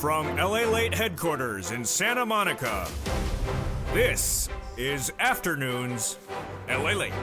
From LALATE headquarters in Santa Monica, this is Afternoons LALATE.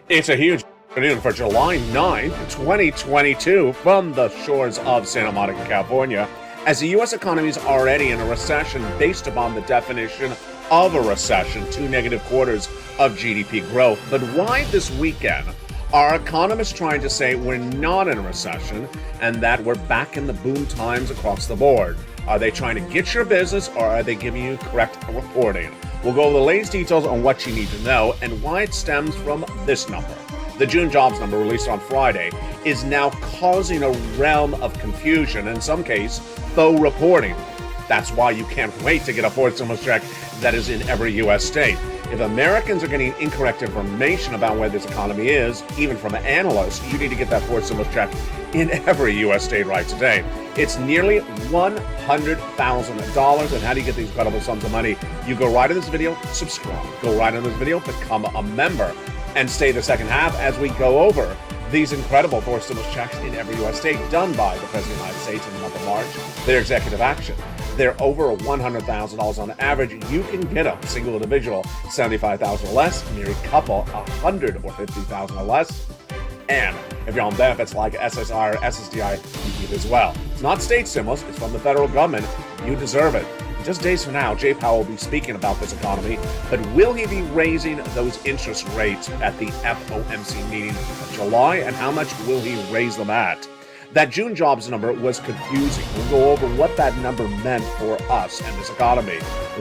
It's a huge afternoon for July 9th, 2022 from the shores of Santa Monica, California, as the U.S. economy is already in a recession based upon the definition of a recession, 2 negative quarters of GDP growth. But why this weekend are economists trying to say we're not in a recession and that we're back in the boom times across the board? Are they trying to get your business, or are they giving you correct reporting? We'll go over the latest details on what you need to know and why it stems from this number. The June jobs number released on Friday is now causing a realm of confusion, in some case, faux reporting. That's why you can't wait to get a fourth stimulus check that is in every U.S. state. If Americans are getting incorrect information about where this economy is, even from analysts, you need to get that fourth stimulus check in every U.S. state right today. It's nearly $100,000. And how do you get these incredible sums of money? You go right in this video, subscribe. Go right in this video, become a member, and stay the second half as we go over these incredible fourth stimulus checks in every U.S. state done by the President of the United States in the month of March. Their executive action. They're over $100,000 on average. You can get them. Single individual, $75,000 or less. Married couple, $100,000 or $50,000 or less. And if you're on benefits like SSI or SSDI, you get it as well. It's not state stimulus. It's from the federal government. You deserve it. In just days from now, Jay Powell will be speaking about this economy, but will he be raising those interest rates at the FOMC meeting of July, and how much will he raise them at? That June jobs number was confusing. We'll go over what that number meant for us and this economy.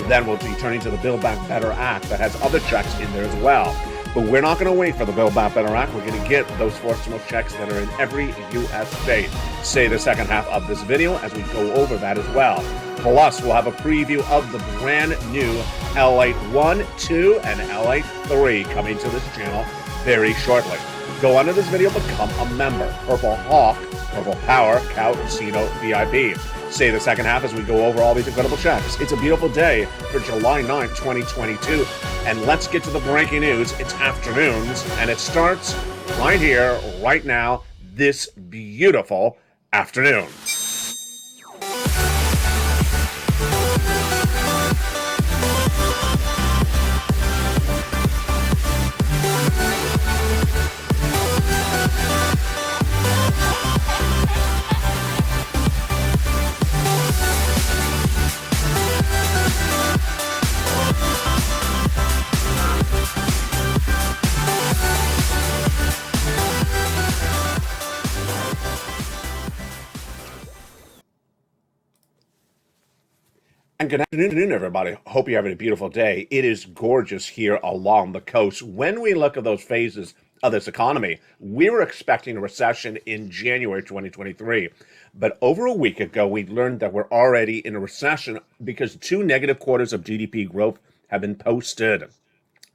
Then we'll be turning to the Build Back Better Act that has other checks in there as well. But we're not going to wait for the Build Back Better Act. We're going to get those fourth stimulus checks that are in every U.S. state. Stay the second half of this video as we go over that as well. Plus, we'll have a preview of the brand new LALATE 1, 2, and LALATE 3 coming to this channel very shortly. Go under this video, become a member. Purple Hawk, Purple Power, Cow Casino VIP. Stay the second half as we go over all these incredible checks. It's a beautiful day for July 9th, 2022. And let's get to the breaking news. It's afternoons, and it starts right here, right now, this beautiful afternoon. And good afternoon, everybody. Hope you're having a beautiful day. It is gorgeous here along the coast. When we look at those phases of this economy, we were expecting a recession in January 2023. But over a week ago, we learned that we're already in a recession because 2 negative quarters of GDP growth have been posted.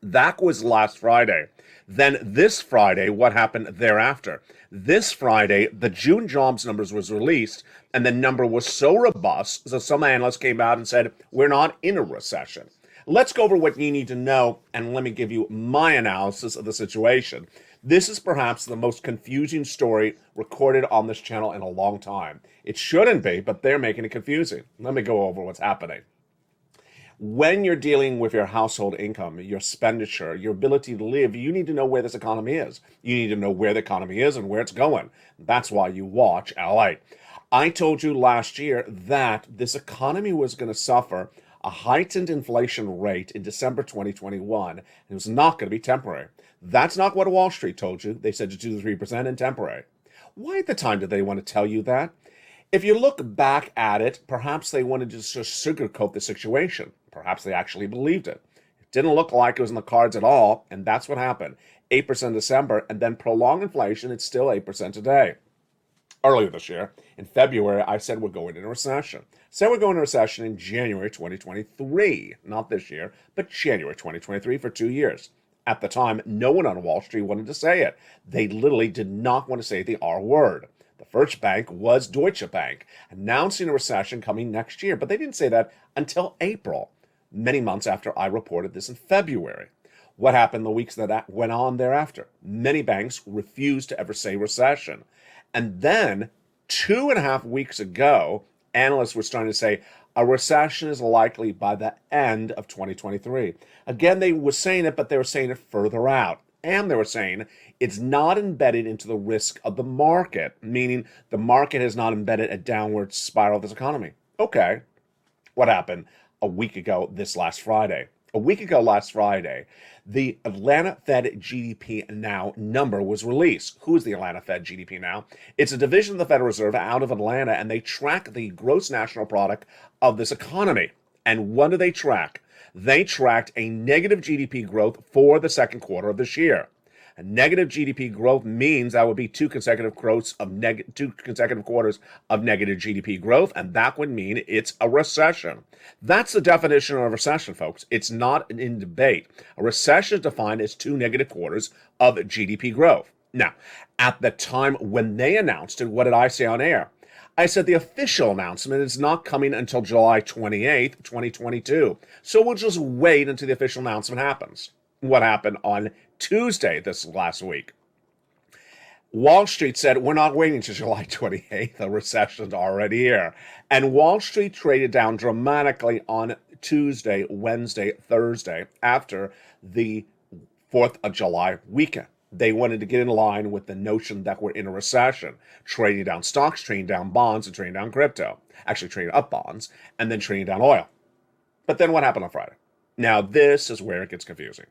That was last Friday. Then this Friday, what happened thereafter? This Friday, the June jobs numbers was released, and the number was so robust, so some analysts came out and said, we're not in a recession. Let's go over what you need to know, and let me give you my analysis of the situation. This is perhaps the most confusing story recorded on this channel in a long time. It shouldn't be, but they're making it confusing. Let me go over what's happening. When you're dealing with your household income, your expenditure, your ability to live, you need to know where this economy is. You need to know where the economy is and where it's going. That's why you watch LALATE. I told you last year that this economy was going to suffer a heightened inflation rate in December 2021. And it was not going to be temporary. That's not what Wall Street told you. They said 2 to 3% and temporary. Why at the time did they want to tell you that? If you look back at it, perhaps they wanted to just sugarcoat the situation. Perhaps they actually believed it. It didn't look like it was in the cards at all, and that's what happened. 8% in December, and then prolonged inflation, it's still 8% today. Earlier this year, in February, I said we're going into a recession. Said we're going into a recession in January 2023. Not this year, but January 2023 for 2 years. At the time, no one on Wall Street wanted to say it. They literally did not want to say the R word. The first bank was Deutsche Bank, announcing a recession coming next year, but they didn't say that until April, many months after I reported this in February. What happened the weeks that went on thereafter? Many banks refused to ever say recession. And then 2.5 weeks ago, analysts were starting to say a recession is likely by the end of 2023. Again, they were saying it, but they were saying it further out. And they were saying it's not embedded into the risk of the market, meaning the market has not embedded a downward spiral of this economy. Okay, what happened a week ago this last Friday? A week ago last Friday, the Atlanta Fed GDP Now number was released. Who is the Atlanta Fed GDP Now? It's a division of the Federal Reserve out of Atlanta, and they track the gross national product of this economy. And what do they track? They tracked a negative GDP growth for the second quarter of this year. A negative GDP growth means that would be two consecutive quarters of negative GDP growth, and that would mean it's a recession. That's the definition of a recession, folks. It's not in debate. A recession is defined as two negative quarters of GDP growth. Now, at the time when they announced it, what did I say on air? I said the official announcement is not coming until July 28th, 2022. So we'll just wait until the official announcement happens. What happened on Tuesday this last week? Wall Street said, we're not waiting until July 28th. The recession's already here. And Wall Street traded down dramatically on Tuesday, Wednesday, Thursday after the 4th of July weekend. They wanted to get in line with the notion that we're in a recession, trading down stocks, trading down bonds, and trading down crypto. Actually, trading up bonds, and then trading down oil. But then what happened on Friday? Now, this is where it gets confusing.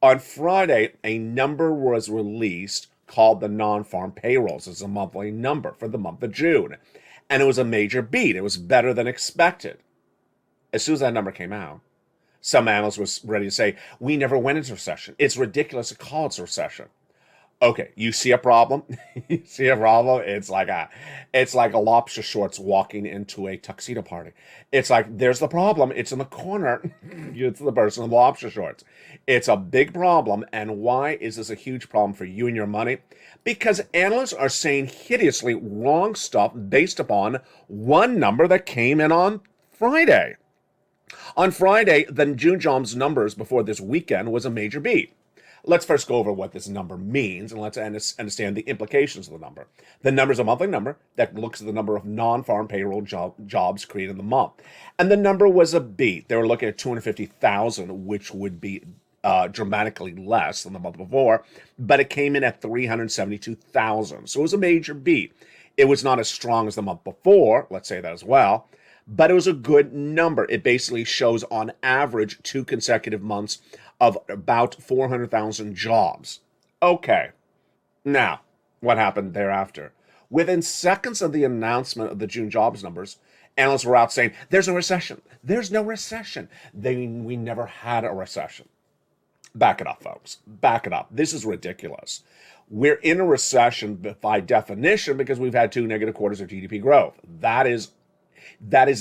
On Friday, a number was released called the non-farm payrolls. It's a monthly number for the month of June. And it was a major beat. It was better than expected. As soon as that number came out, some analysts was ready to say, we never went into recession. It's ridiculous to call it a recession. Okay, you see a problem? You see a problem? It's like a lobster shorts walking into a tuxedo party. It's like, there's the problem. It's in the corner. It's the person in the lobster shorts. It's a big problem. And why is this a huge problem for you and your money? Because analysts are saying hideously wrong stuff based upon one number that came in on Friday. On Friday, the June jobs numbers before this weekend was a major beat. Let's first go over what this number means, and let's understand the implications of the number. The number is a monthly number that looks at the number of non-farm payroll jobs created in the month. And the number was a beat. They were looking at 250,000, which would be dramatically less than the month before, but it came in at 372,000. So it was a major beat. It was not as strong as the month before, let's say that as well, but it was a good number. It basically shows on average 2 consecutive months of about 400,000 jobs. Okay, now, what happened thereafter? Within seconds of the announcement of the June jobs numbers, analysts were out saying, there's a recession. There's no recession. We never had a recession. Back it up, folks. Back it up. This is ridiculous. We're in a recession by definition because we've had 2 negative quarters of GDP growth. That is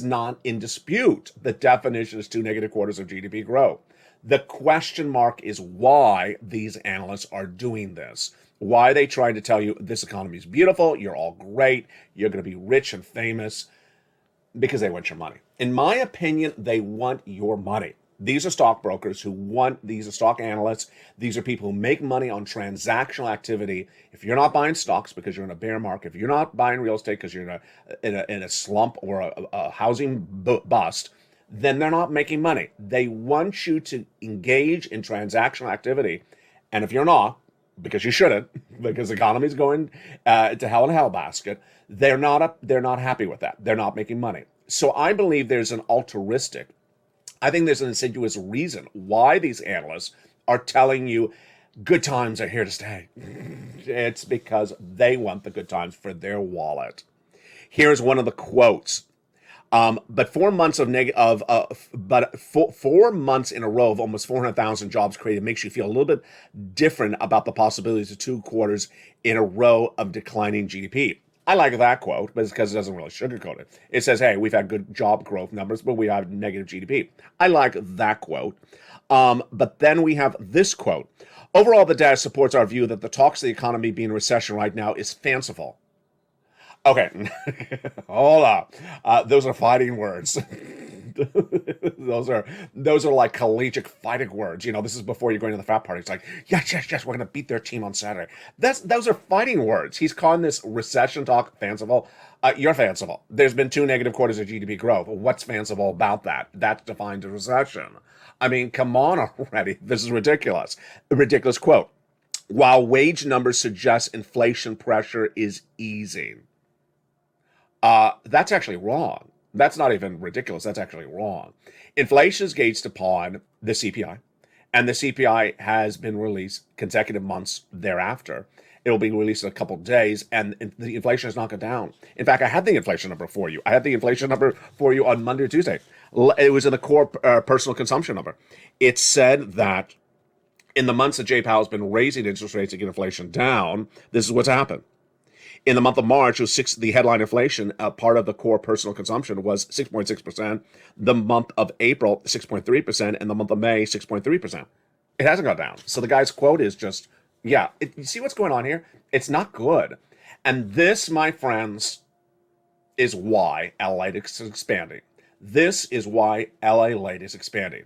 not in dispute. The definition is 2 negative quarters of GDP growth. The question mark is why these analysts are doing this. Why are they trying to tell you this economy is beautiful, you're all great, you're going to be rich and famous? Because they want your money. In my opinion, they want your money. These are stockbrokers these are stock analysts. These are people who make money on transactional activity. If you're not buying stocks because you're in a bear market, if you're not buying real estate because you're in a slump or a housing bust, then they're not making money. They want you to engage in transactional activity. And if you're not, because you shouldn't, because the economy's going to hell in a hellbasket, they're not happy with that. They're not making money. So I believe there's an altruistic, I think there's an insidious reason why these analysts are telling you good times are here to stay. It's because they want the good times for their wallet. Here's one of the quotes. But 4 months 4 months in a row of almost 400,000 jobs created makes you feel a little bit different about the possibilities of 2 quarters in a row of declining GDP. I like that quote, but it's because it doesn't really sugarcoat it. It says, hey, we've had good job growth numbers, but we have negative GDP. I like that quote. But then we have this quote. Overall, the data supports our view that the talks of the economy being in recession right now is fanciful. Okay, hold up. Those are fighting words. those are like collegiate fighting words. This is before you're going to the frat party. It's like, yes, yes, yes, we're gonna beat their team on Saturday. Those are fighting words. He's calling this recession talk fanciful. You're fanciful. There's been 2 negative quarters of GDP growth. What's fanciful about that? That defines a recession. I mean, come on already. This is ridiculous. A ridiculous quote. While wage numbers suggest inflation pressure is easing. That's actually wrong. That's not even ridiculous. That's actually wrong. Inflation is gauged upon the CPI, and the CPI has been released consecutive months thereafter. It'll be released in a couple of days, and the inflation has not gone down. In fact, I had the inflation number for you. I had the inflation number for you on Monday or Tuesday. It was in the core personal consumption number. It said that in the months that Jay Powell's been raising interest rates to get inflation down, this is what's happened. In the month of March, the headline inflation, part of the core personal consumption, was 6.6%. The month of April, 6.3%, and the month of May, 6.3%. It hasn't gone down. So the guy's quote is just, yeah, you see what's going on here? It's not good. And this, my friends, is why LALATE is expanding. This is why LALATE is expanding.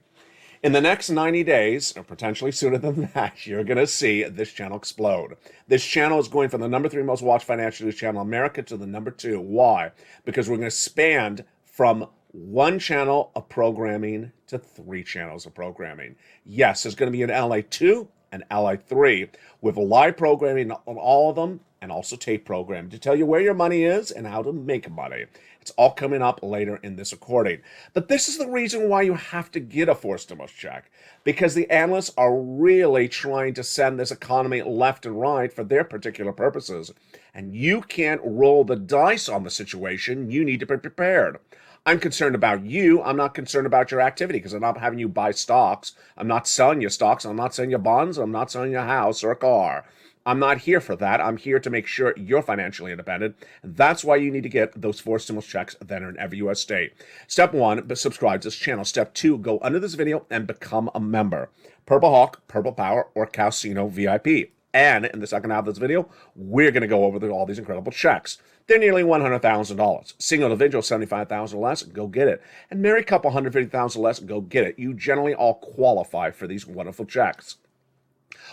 In the next 90 days, or potentially sooner than that, you're going to see this channel explode. This channel is going from the #3 most watched financial news channel in America to the #2. Why? Because we're going to expand from 1 channel of programming to 3 channels of programming. Yes, there's going to be an LA2 and LA3 with live programming on all of them, and also tape programming to tell you where your money is and how to make money. It's all coming up later in this recording. But this is the reason why you have to get a forced stimulus check, because the analysts are really trying to send this economy left and right for their particular purposes. And you can't roll the dice on the situation. You need to be prepared. I'm concerned about you. I'm not concerned about your activity, because I'm not having you buy stocks. I'm not selling you stocks. I'm not selling you bonds. I'm not selling you a house or a car. I'm not here for that. I'm here to make sure you're financially independent. And that's why you need to get those 4 stimulus checks that are in every U.S. state. Step 1, subscribe to this channel. Step 2, go under this video and become a member. Purple Hawk, Purple Power, or Casino VIP. And in the second half of this video, we're going to go over all these incredible checks. They're nearly $100,000. Single individual, $75,000 or less, go get it. And married couple, $150,000 or less, go get it. You generally all qualify for these wonderful checks.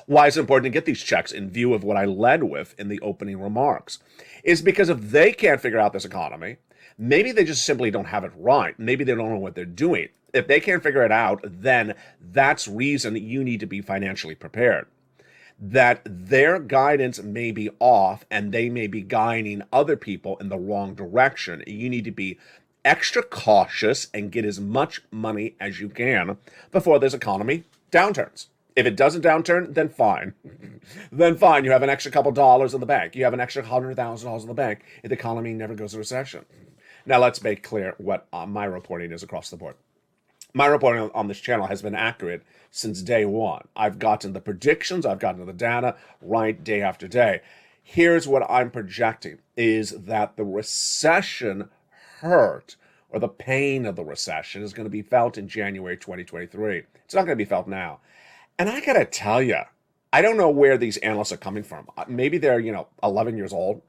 Why is it important to get these checks in view of what I led with in the opening remarks? Is because if they can't figure out this economy, maybe they just simply don't have it right. Maybe they don't know what they're doing. If they can't figure it out, then that's reason you need to be financially prepared. That their guidance may be off and they may be guiding other people in the wrong direction. You need to be extra cautious and get as much money as you can before this economy downturns. If it doesn't downturn, then fine. Then fine, you have an extra couple dollars in the bank. You have an extra $100,000 in the bank if the economy never goes to recession. Now let's make clear what my reporting is across the board. My reporting on this channel has been accurate since day one. I've gotten the predictions, I've gotten the data right day after day. Here's what I'm projecting, is that the recession hurt, or the pain of the recession, is going to be felt in January 2023. It's not going to be felt now. And I gotta tell you, I don't know where these analysts are coming from. Maybe they're, 11 years old,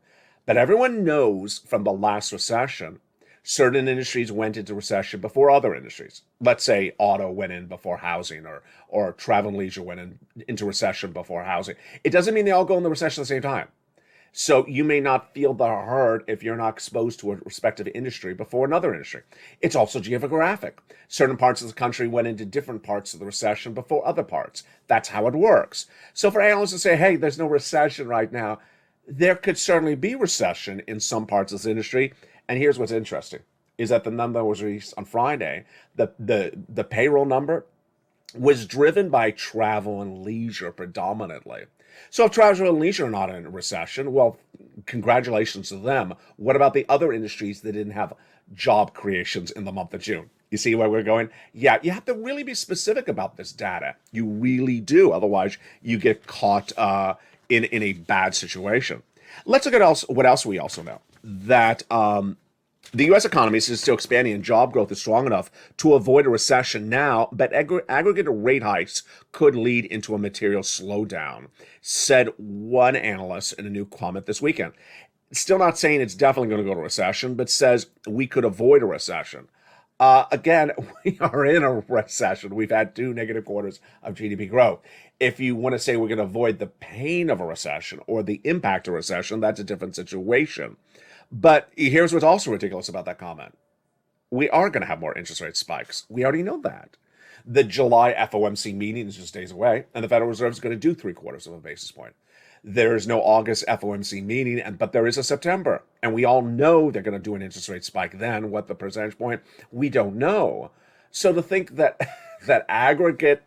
but everyone knows from the last recession, certain industries went into recession before other industries. Let's say auto went in before housing, or travel and leisure went into recession before housing. It doesn't mean they all go into recession at the same time. So you may not feel the hurt if you're not exposed to a respective industry before another industry. It's also geographic. Certain parts of the country went into different parts of the recession before other parts. That's how it works. So for analysts to say, hey, there's no recession right now, there could certainly be recession in some parts of this industry. And here's what's interesting, is that the number was released on Friday. The payroll number was driven by travel and leisure predominantly. So if travel and leisure are not in a recession, well, congratulations to them. What about the other industries that didn't have job creations in the month of June? You see where we're going? Yeah, you have to really be specific about this data. You really do. Otherwise, you get caught in a bad situation. Let's look at what else we also know. That the U.S. economy is still expanding and job growth is strong enough to avoid a recession now, but aggregate rate hikes could lead into a material slowdown, said one analyst in a new comment this weekend. Still not saying it's definitely going to go to recession, but says we could avoid a recession. Again, we are in a recession. We've had 2 negative quarters of GDP growth. If you want to say we're going to avoid the pain of a recession or the impact of a recession, that's a different situation. But here's what's also ridiculous about that comment. We are going to have more interest rate spikes. We already know that. The July FOMC meeting is just days away, and the Federal Reserve is going to do 3/4 of a basis point. There is no August FOMC meeting, but there is a September, and we all know they're going to do an interest rate spike then. What the percentage point, we don't know. So to think that that aggregate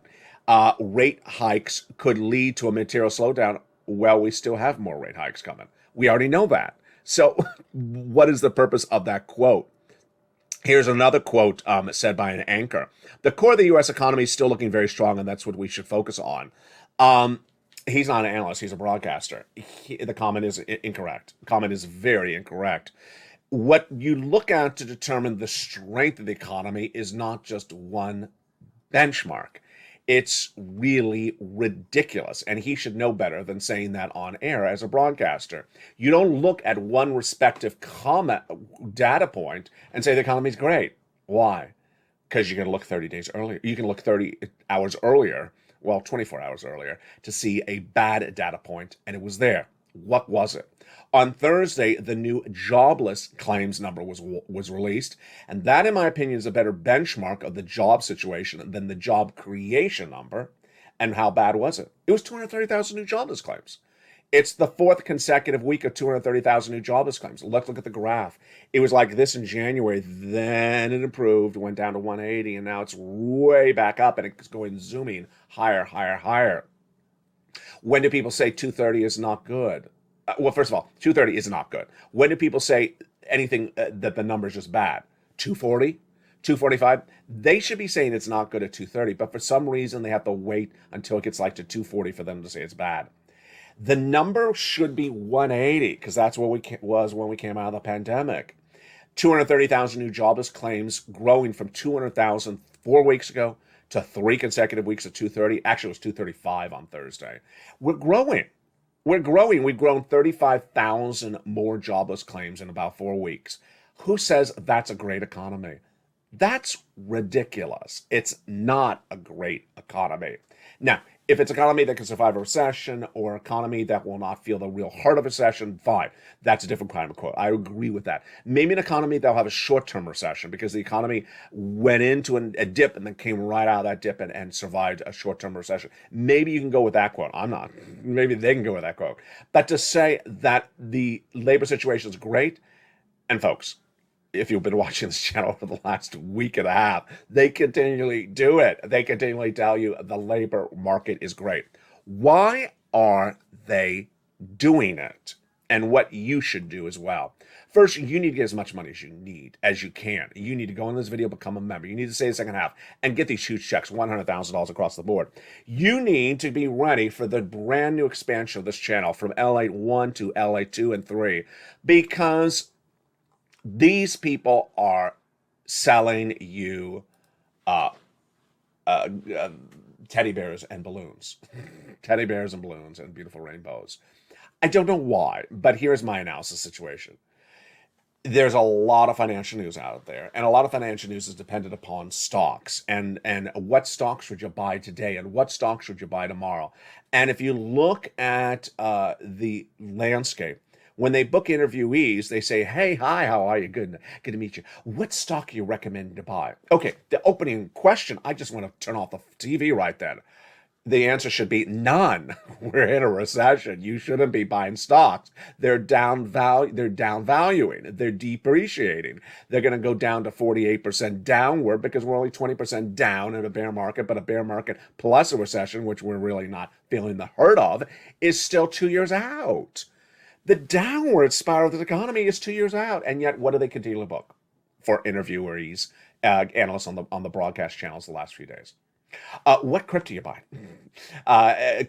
rate hikes could lead to a material slowdown, well, we still have more rate hikes coming. We already know that. So what is the purpose of that quote? Here's another quote said by an anchor. The core of the U.S. economy is still looking very strong, and that's what we should focus on. He's not an analyst. He's a broadcaster. The comment is incorrect. The comment is very incorrect. What you look at to determine the strength of the economy is not just one benchmark. It's really ridiculous, and he should know better than saying that on air as a broadcaster. You don't look at one respective data point and say the economy's great. Why? Because you can look 30 days earlier. You can look 30 hours earlier, well, 24 hours earlier, to see a bad data point, and it was there. What was it? On Thursday, the new jobless claims number was released, and that, in my opinion, is a better benchmark of the job situation than the job creation number. And how bad was it? It was 230,000 new jobless claims. It's the fourth consecutive week of 230,000 new jobless claims. Look at the graph. It was like this in January, then it improved, went down to 180, and now it's way back up, and it's going zooming higher, higher, higher. When do people say 230 is not good? Well, first of all, 230 is not good. When do people say anything that the number is just bad? 240? 245? They should be saying it's not good at 230, but for some reason they have to wait until it gets like to 240 for them to say it's bad. The number should be 180 because that's what was when we came out of the pandemic. 230,000 new jobless claims, growing from 200,000 4 weeks ago to 3 consecutive weeks of 230. Actually, it was 235 on Thursday. We're growing. We've grown 35,000 more jobless claims in about 4 weeks. Who says that's a great economy? That's ridiculous. It's not a great economy. Now, if it's an economy that can survive a recession or an economy that will not feel the real heart of a recession, fine. That's a different kind of quote. I agree with that. Maybe an economy that'll have a short-term recession because the economy went into a dip and then came right out of that dip and survived a short-term recession. Maybe you can go with that quote. I'm not. Maybe they can go with that quote. But to say that the labor situation is great, and folks, if you've been watching this channel for the last week and a half, they continually do it. They continually tell you the labor market is great. Why are they doing it? And what you should do as well. First, you need to get as much money as you can. You need to go in this video, become a member. You need to stay the second half and get these huge checks, $100,000 across the board. You need to be ready for the brand new expansion of this channel from LALATE 1 to LALATE 2 and 3, because these people are selling you teddy bears and balloons. Teddy bears and balloons and beautiful rainbows. I don't know why, but here's my analysis situation. There's a lot of financial news out there, and a lot of financial news is dependent upon stocks and what stocks should you buy today and what stocks should you buy tomorrow. And if you look at the landscape, when they book interviewees, they say, hey, hi, how are you? Good to meet you. What stock you recommend to buy? Okay, the opening question, I just want to turn off the TV right then. The answer should be none. We're in a recession. You shouldn't be buying stocks. They're downvaluing. They're depreciating. They're going to go down to 48% downward because we're only 20% down in a bear market, but a bear market plus a recession, which we're really not feeling the hurt of, is still 2 years out. The downward spiral of the economy is 2 years out, and yet what do they continue to book for interviewees, analysts on the broadcast channels the last few days? What crypto you buy?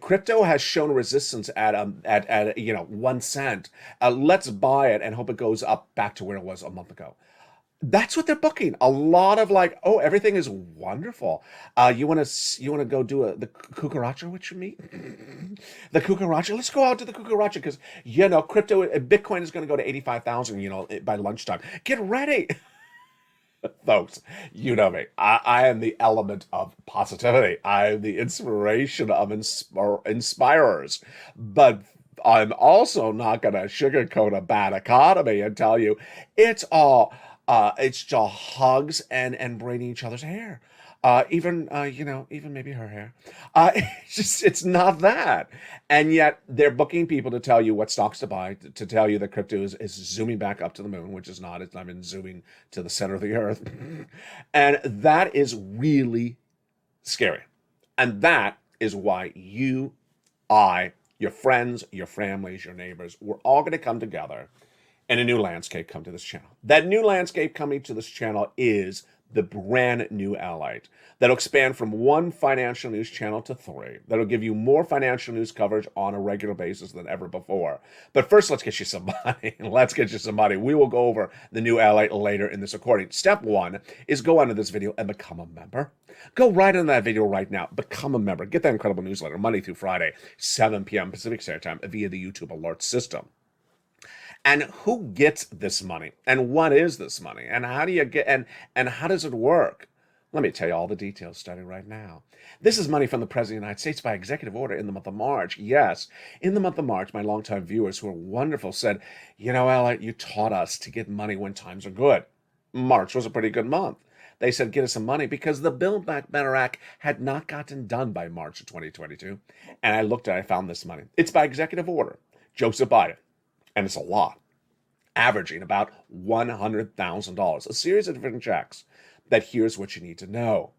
Crypto has shown resistance at 1 cent. Let's buy it and hope it goes up back to where it was a month ago. That's what they're booking. A lot of like, oh, everything is wonderful. You want to go do the cucaracha with me? The cucaracha. Let's go out to the cucaracha because crypto Bitcoin is going to go to 85,000. By lunchtime. Get ready, folks. You know me. I am the element of positivity. I am the inspiration of inspirers. But I'm also not going to sugarcoat a bad economy and tell you it's just hugs and braiding each other's hair. Even maybe her hair. It's not that. And yet they're booking people to tell you what stocks to buy, to tell you that crypto is zooming back up to the moon, which is not. It's not even zooming to the center of the earth. And that is really scary. And that is why you, I, your friends, your families, your neighbors, we're all going to come together and a new landscape come to this channel. That new landscape coming to this channel is the brand new LALATE that'll expand from one financial news channel to three. That'll give you more financial news coverage on a regular basis than ever before. But first, let's get you some money. Let's get you some money. We will go over the new LALATE later in this recording. Step one is go under this video and become a member. Go right into that video right now. Become a member. Get that incredible newsletter Monday through Friday, 7 p.m. Pacific Standard Time via the YouTube alert system. And who gets this money? And what is this money? And how do you get and how does it work? Let me tell you all the details starting right now. This is money from the President of the United States by executive order in the month of March. Yes, in the month of March, my longtime viewers who are wonderful said, Ella, you taught us to get money when times are good. March was a pretty good month. They said, get us some money because the Build Back Better Act had not gotten done by March of 2022. And I found this money. It's by executive order, Joseph Biden. And it's a lot, averaging about $100,000, a series of different checks. That here's what you need to know.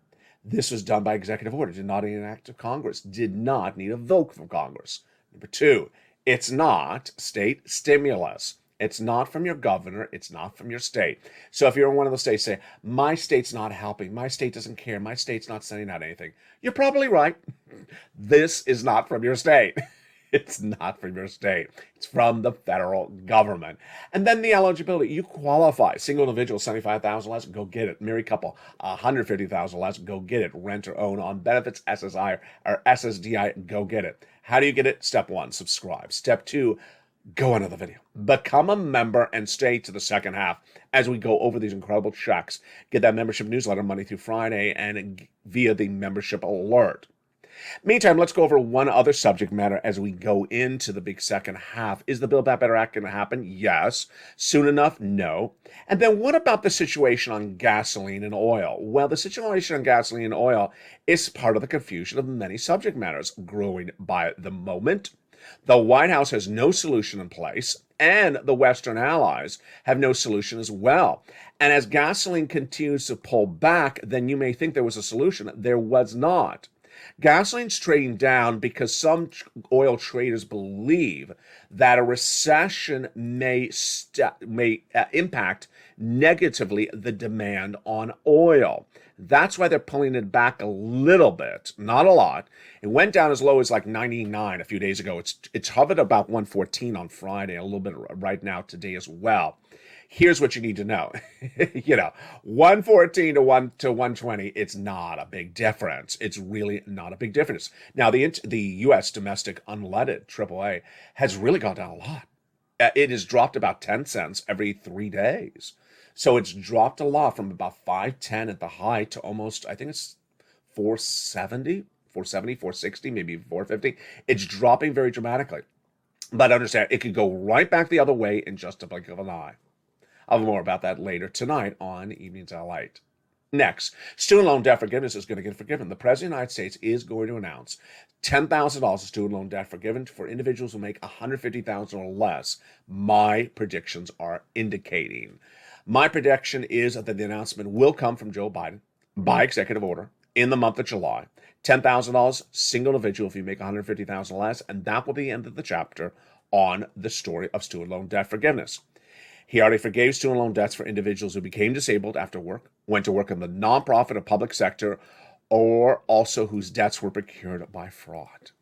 This was done by executive order, did not need an act of Congress, did not need a vote from Congress. Number two, it's not state stimulus. It's not from your governor. It's not from your state. So if you're in one of those states, say, my state's not helping. My state doesn't care. My state's not sending out anything. You're probably right. This is not from your state. It's not from your state. It's from the federal government. And then the eligibility. You qualify. Single individual, 75,000 less, go get it. Married couple, 150,000 less, go get it. Rent or own on benefits, SSI or SSDI, go get it. How do you get it? Step one, subscribe. Step two, go under the video. Become a member and stay to the second half as we go over these incredible checks. Get that membership newsletter Monday through Friday and via the membership alert. Meantime, let's go over one other subject matter as we go into the big second half. Is the Build Back Better Act going to happen? Yes. Soon enough? No. And then what about the situation on gasoline and oil? Well, the situation on gasoline and oil is part of the confusion of many subject matters growing by the moment. The White House has no solution in place, and the Western allies have no solution as well. And as gasoline continues to pull back, then you may think there was a solution. There was not. Gasoline's trading down because some oil traders believe that a recession may impact negatively the demand on oil. That's why they're pulling it back a little bit, not a lot. It went down as low as like 99 a few days ago. It's hovered about 114 on Friday, a little bit right now today as well. Here's what you need to know. 114 to 120, it's not a big difference. It's really not a big difference. Now, the U.S. domestic unleaded AAA has really gone down a lot. It has dropped about 10 cents every 3 days. So it's dropped a lot from about 510 at the high to almost, I think it's 470, 460, maybe 450. It's dropping very dramatically. But understand, it could go right back the other way in just a blink of an eye. I'll have more about that later tonight on Evenings LALATE. Next, student loan debt forgiveness is going to get forgiven. The President of the United States is going to announce $10,000 of student loan debt forgiven for individuals who make $150,000 or less. My predictions are indicating. My prediction is that the announcement will come from Joe Biden by executive order in the month of July. $10,000 single individual if you make $150,000 or less, and that will be the end of the chapter on the story of student loan debt forgiveness. He already forgave student loan debts for individuals who became disabled after work, went to work in the nonprofit or public sector, or also whose debts were procured by fraud.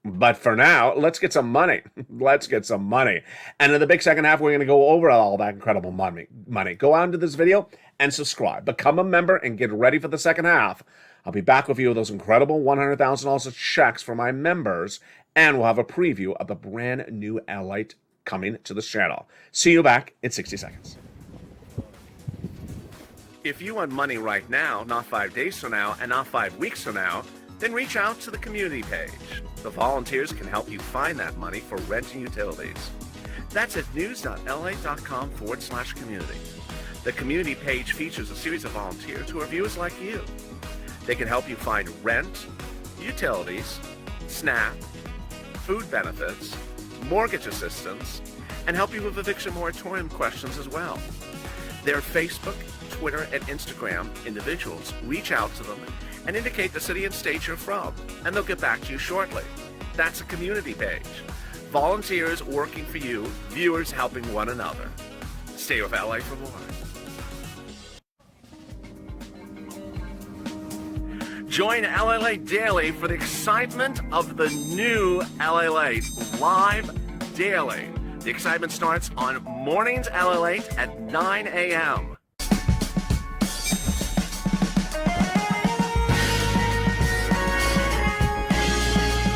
But for now, let's get some money. Let's get some money. And in the big second half, we're going to go over all that incredible money. Go out into this video and subscribe. Become a member and get ready for the second half. I'll be back with you with those incredible $100,000 of checks for my members, and we'll have a preview of the brand new LALATE coming to this channel. See you back in 60 seconds. If you want money right now, not 5 days from now, and not 5 weeks from now, then reach out to the community page. The volunteers can help you find that money for rent and utilities. That's at news.lalate.com/community. The community page features a series of volunteers who are viewers like you. They can help you find rent, utilities, SNAP, food benefits, mortgage assistance, and help you with eviction moratorium questions as well. Their Facebook, Twitter, and Instagram individuals reach out to them and indicate the city and state you're from, and they'll get back to you shortly. That's a community page. Volunteers working for you, viewers helping one another. Stay with LA for more. Join LALATE Daily for the excitement of the new LALATE live daily. The excitement starts on mornings LALATE at 9 a.m.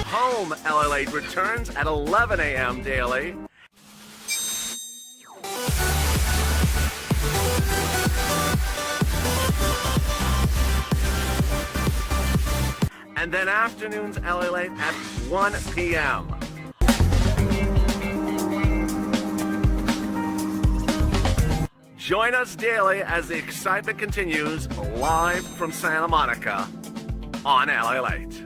Home LALATE returns at 11 a.m. daily. And then afternoons LALATE at 1 p.m. Join us daily as the excitement continues live from Santa Monica on LALATE.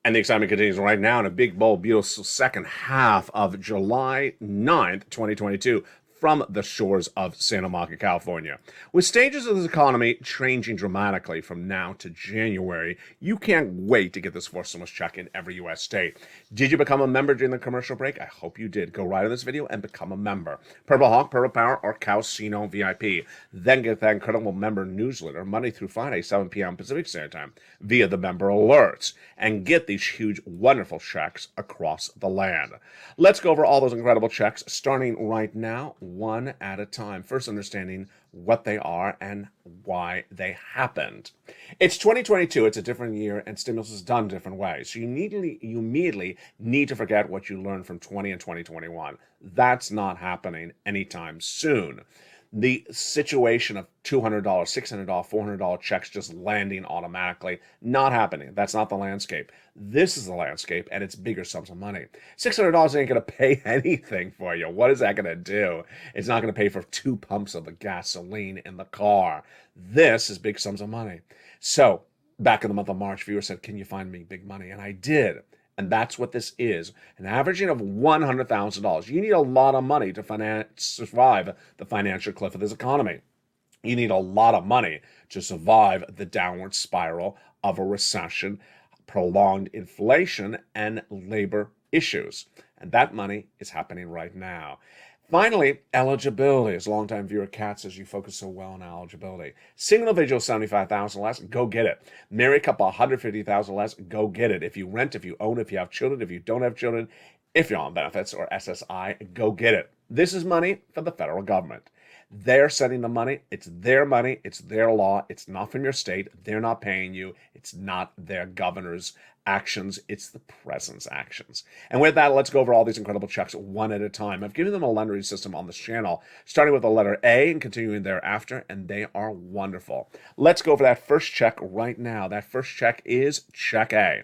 And the excitement continues right now in a big, bold, beautiful second half of July 9th, 2022. From the shores of Santa Monica, California. With stages of this economy changing dramatically from now to January, you can't wait to get this fourth stimulus check in every U.S. state. Did you become a member during the commercial break? I hope you did. Go right in this video and become a member. Purple Hawk, Purple Power, or Casino VIP. Then get that incredible member newsletter Monday through Friday, 7 p.m. Pacific Standard Time via the member alerts. And get these huge, wonderful checks across the land. Let's go over all those incredible checks starting right now, one at a time. First, understanding what they are and why they happened. It's 2022. It's a different year, and stimulus is done different ways. So you immediately need to forget what you learned from 20 and 2021. That's not happening anytime soon. The situation of $200, $600, $400 checks just landing automatically, not happening. That's not the landscape. This is the landscape, and it's bigger sums of money. $600 ain't going to pay anything for you. What is that going to do? It's not going to pay for 2 pumps of the gasoline in the car. This is big sums of money. So back in the month of March, viewers said, can you find me big money? And I did. And that's what this is, an averaging of $100,000. You need a lot of money to survive the financial cliff of this economy. You need a lot of money to survive the downward spiral of a recession, prolonged inflation, and labor issues. And that money is happening right now. Finally, eligibility. As longtime viewer Kat says, you focus so well on eligibility. Single individual, $75,000 less, go get it. Married couple, $150,000 less, go get it. If you rent, if you own, if you have children, if you don't have children, if you're on benefits or SSI, go get it. This is money for the federal government. They're sending the money. It's their money. It's their law. It's not from your state. They're not paying you. It's not their governor's actions. It's the president's actions. And with that, let's go over all these incredible checks one at a time. I've given them a lettering system on this channel, starting with the letter A and continuing thereafter, and they are wonderful. Let's go over that first check right now. That first check is check A.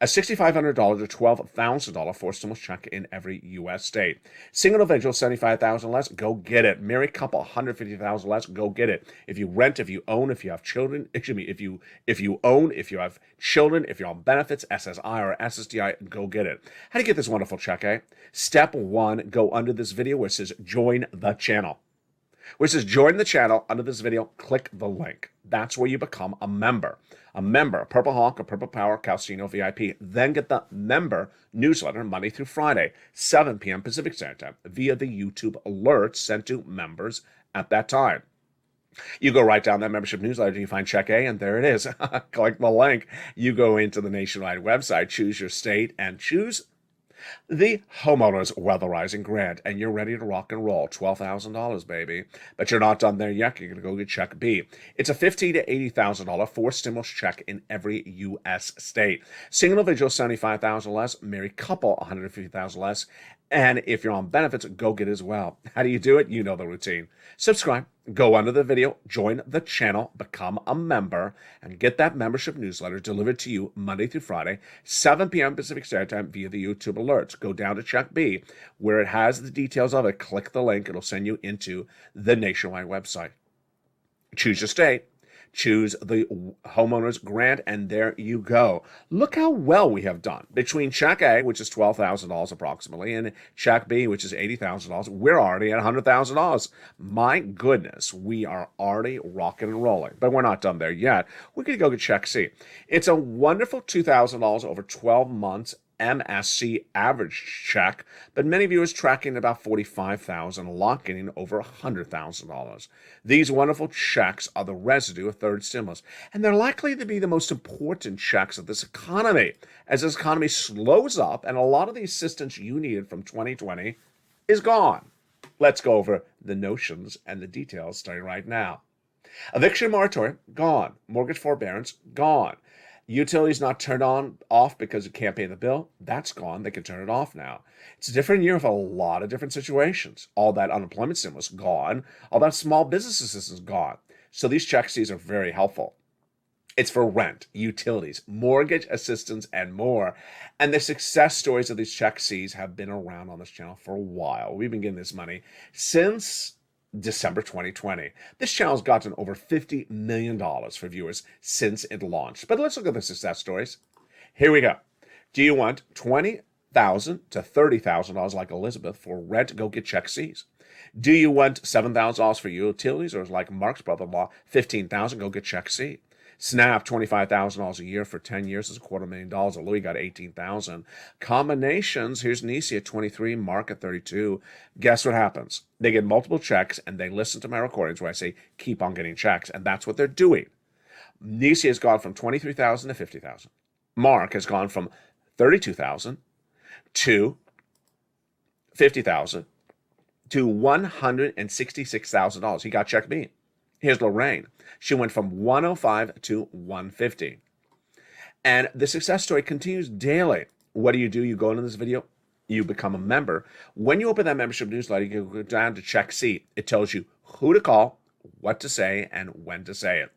A $6,500 to $12,000 forced stimulus check in every U.S. state. Single individual, $75,000 less, go get it. Married couple, $150,000 less, go get it. If you rent, if you own, if you have children, if you own, if you have children, if you're on benefits, SSI or SSDI, go get it. How do you get this wonderful check, eh? Step 1, go under this video where it says join the channel. Where it says join the channel, under this video, click the link. That's where you become a member. A member, Purple Hawk or Purple Power, Casino VIP. Then get the member newsletter Monday through Friday, 7 p.m. Pacific Standard Time, via the YouTube alerts sent to members at that time. You go right down that membership newsletter, you find Check A, and there it is. Click the link. You go into the Nationwide website, choose your state, and choose the homeowners weatherizing grant, and you're ready to rock and roll. $12,000, baby. But you're not done there yet. You're going to go get Check B. It's a $50,000 to $80,000 forced stimulus check in every U.S. state. Single individual, $75,000 less. Married couple, $150,000 less. And if you're on benefits, go get it as well. How do you do it? You know the routine. Subscribe, go under the video, join the channel, become a member, and get that membership newsletter delivered to you Monday through Friday, 7 p.m. Pacific Standard Time via the YouTube alerts. Go down to Check B, where it has the details of it. Click the link. It'll send you into the Nationwide website. Choose your state. Choose the homeowners grant, and there you go. Look how well we have done. Between Check A, which is $12,000 approximately, and Check B, which is $80,000, we're already at $100,000. My goodness, we are already rocking and rolling. But we're not done there yet. We're going to go get Check C. It's a wonderful $2,000 over 12 months MSC average check, but many viewers tracking about $45,000, locking in over $100,000. These wonderful checks are the residue of third stimulus, and they're likely to be the most important checks of this economy. As this economy slows up, and a lot of the assistance you needed from 2020 is gone. Let's go over the notions and the details starting right now. Eviction moratorium, gone. Mortgage forbearance, gone. Utilities not turned off because you can't pay the bill, that's gone. They can turn it off now. It's a different year with a lot of different situations. All that unemployment stimulus, gone. All that small business assistance, gone. So these check Cs are very helpful. It's for rent, utilities, mortgage assistance, and more. And the success stories of these check Cs have been around on this channel for a while. We've been getting this money since December 2020. This channel's gotten over $50 million for viewers since it launched. But let's look at the success stories. Here we go. Do you want $20,000 to $30,000 like Elizabeth for rent? Go get Check Cs. Do you want $7,000 for utilities, or like Mark's brother-in-law, $15,000? Go get Check C. Snap, $25,000 a year for 10 years is $250,000. Louis got $18,000. Combinations, here's Nisi at 23, Mark at 32. Guess what happens? They get multiple checks, and they listen to my recordings where I say, keep on getting checks, and that's what they're doing. Nisi has gone from 23,000 to 50,000. Mark has gone from 32,000 to 50,000 to $166,000. He got Check B. Here's Lorraine. She went from 105 to 150. And the success story continues daily. What do? You go into this video, you become a member. When you open that membership newsletter, you go down to Check C. It tells you who to call, what to say, and when to say it.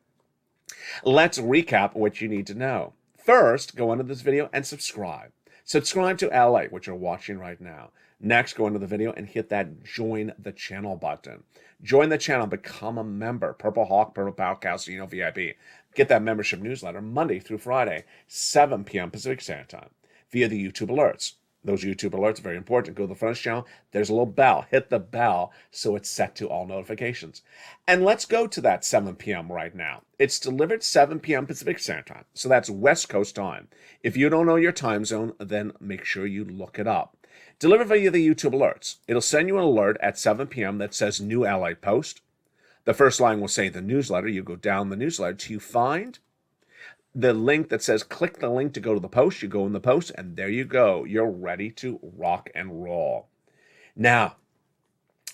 Let's recap what you need to know. First, go into this video and subscribe. Subscribe to LALATE, which you're watching right now. Next, go into the video and hit that join the channel button. Join the channel, become a member. Purple Hawk, Purple Power Casino VIP. Get that membership newsletter Monday through Friday, 7 p.m. Pacific Standard Time, via the YouTube alerts. Those YouTube alerts are very important. Go to the front channel. There's a little bell. Hit the bell so it's set to all notifications. And let's go to that 7 p.m. right now. It's delivered 7 p.m. Pacific Standard Time. So that's West Coast time. If you don't know your time zone, then make sure you look it up. Deliver via the YouTube alerts. It'll send you an alert at 7 p.m. that says new LA post. The first line will say the newsletter. You go down the newsletter till you find the link that says click the link to go to the post. You go in the post, and there you go. You're ready to rock and roll. Now,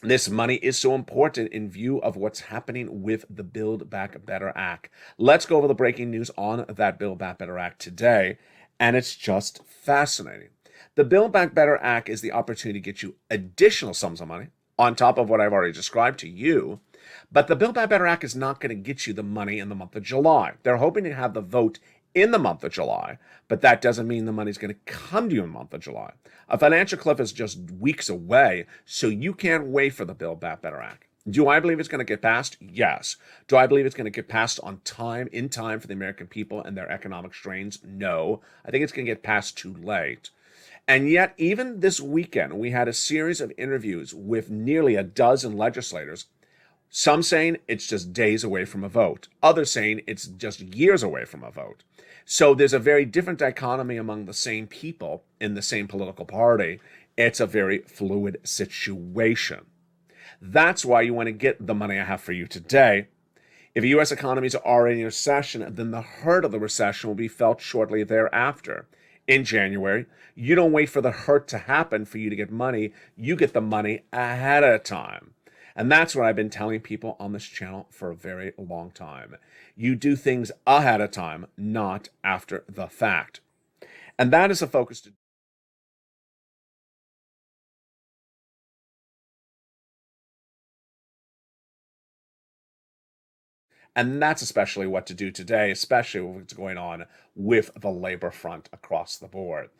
this money is so important in view of what's happening with the Build Back Better Act. Let's go over the breaking news on that Build Back Better Act today, and it's just fascinating. The Build Back Better Act is the opportunity to get you additional sums of money on top of what I've already described to you. But the Build Back Better Act is not going to get you the money in the month of July. They're hoping to have the vote in the month of July, but that doesn't mean the money's going to come to you in the month of July. A financial cliff is just weeks away, so you can't wait for the Build Back Better Act. Do I believe it's going to get passed? Yes. Do I believe it's going to get passed on time, in time for the American people and their economic strains? No. I think it's going to get passed too late. And yet, even this weekend, we had a series of interviews with nearly a dozen legislators, some saying it's just days away from a vote, others saying it's just years away from a vote. So there's a very different dichotomy among the same people in the same political party. It's a very fluid situation. That's why you want to get the money I have for you today. If the U.S. economies are already in a recession, then the hurt of the recession will be felt shortly thereafter. In January, you don't wait for the hurt to happen for you to get money. You get the money ahead of time. And that's what I've been telling people on this channel for a very long time. You do things ahead of time, not after the fact. And that is a focus to And that's especially what to do today, especially with what's going on with the labor front across the board.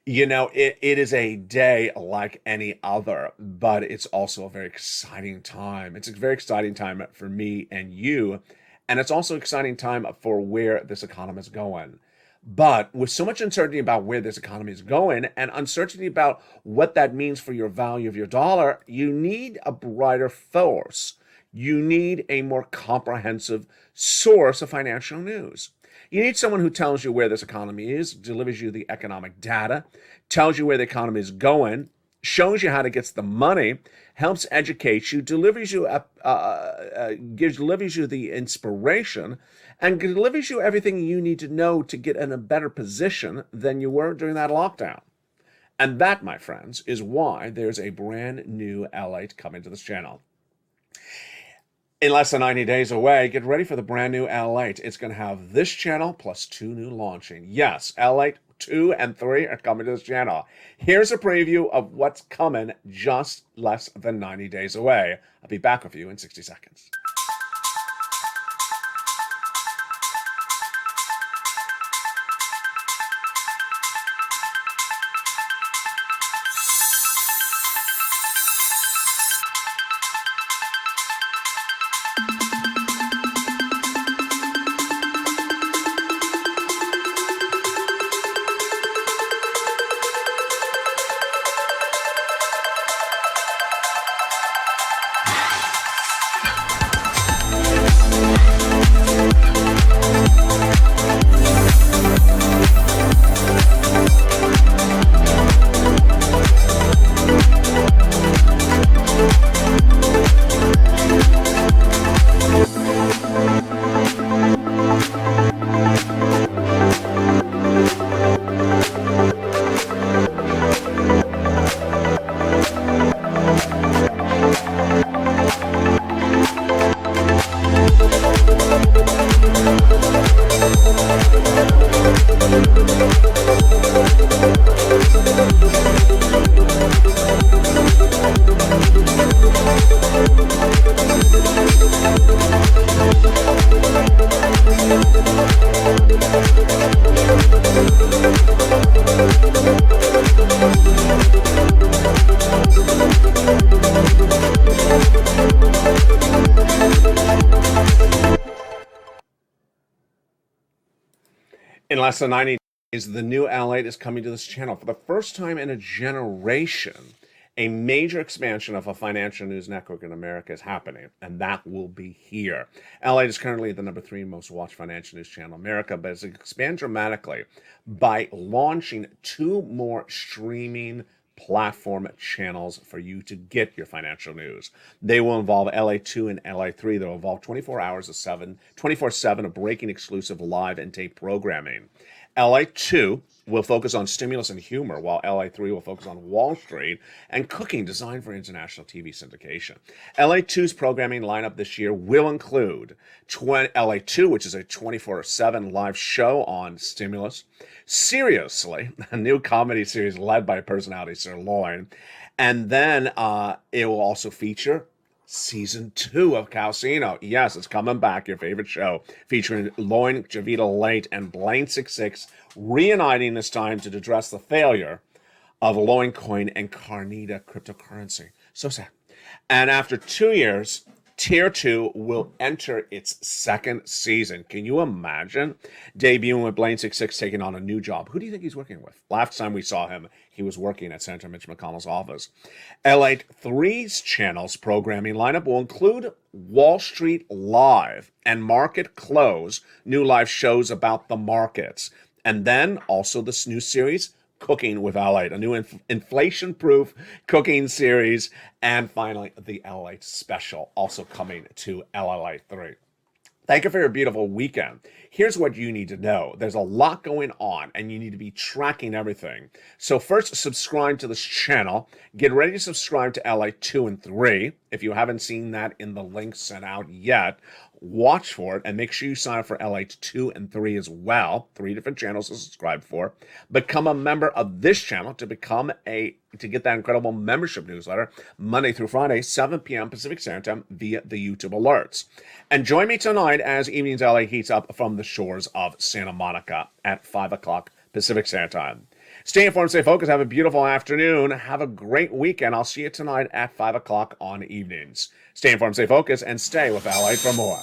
It is a day like any other, but it's also a very exciting time. It's a very exciting time for me and you, and it's also an exciting time for where this economy is going. But with so much uncertainty about where this economy is going and uncertainty about what that means for your value of your dollar, you need a brighter force. You need a more comprehensive source of financial news. You need someone who tells you where this economy is, delivers you the economic data, tells you where the economy is going, shows you how to get the money, helps educate you, delivers you the inspiration, and delivers you everything you need to know to get in a better position than you were during that lockdown. And that, my friends, is why there's a brand new LALATE coming to this channel. In less than 90 days away, get ready for the brand new LALATE. It's going to have this channel plus 2 new launching. Yes, LALATE 2 and 3 are coming to this channel. Here's a preview of what's coming just less than 90 days away. I'll be back with you in 60 seconds. In less than 90 days, the new LALATE is coming to this channel. For the first time in a generation, a major expansion of a financial news network in America is happening, and that will be here. LALATE is currently the number 3 most watched financial news channel in America, but it's expanded dramatically by launching 2 more streaming platform channels for you to get your financial news. They will involve LA2 and LA3. They'll involve 24/7 of breaking exclusive live and tape programming. LA2 will focus on stimulus and humor, while LA3 will focus on Wall Street and cooking designed for international TV syndication. LA2's programming lineup this year will include LA2, which is a 24/7 live show on stimulus, Seriously, a new comedy series led by personality Sirloin, and then it will also feature Season 2 of Calcino. Yes, it's coming back, your favorite show, featuring Loin, Javita Late, and Blaine 66, reuniting this time to address the failure of Loin Coin and Carnita cryptocurrency. So sad. And after 2 years, Tier 2 will enter its second season. Can you imagine debuting with Blaine 66 taking on a new job? Who do you think he's working with? Last time we saw him, he was working at Senator Mitch McConnell's office. LA3's channel's programming lineup will include Wall Street Live and Market Close, new live shows about the markets. And then also this new series, Cooking with LALATE, a new inflation-proof cooking series, and finally the LALATE special, also coming to LALATE 3. Thank you for your beautiful weekend. Here's what you need to know. There's a lot going on and you need to be tracking everything. So first, subscribe to this channel. Get ready to subscribe to LA 2 and 3. If you haven't seen that in the link sent out yet, watch for it and make sure you sign up for LA 2 and 3 as well. 3 different channels to subscribe for. Become a member of this channel to get that incredible membership newsletter Monday through Friday, 7 p.m. Pacific Standard Time via the YouTube alerts. And join me tonight as Evenings LA heats up from the shores of Santa Monica at 5 o'clock Pacific Standard Time. Stay informed, stay focused, have a beautiful afternoon, have a great weekend. I'll see you tonight at 5 o'clock on evenings. Stay informed, stay focused, and stay with LA for more.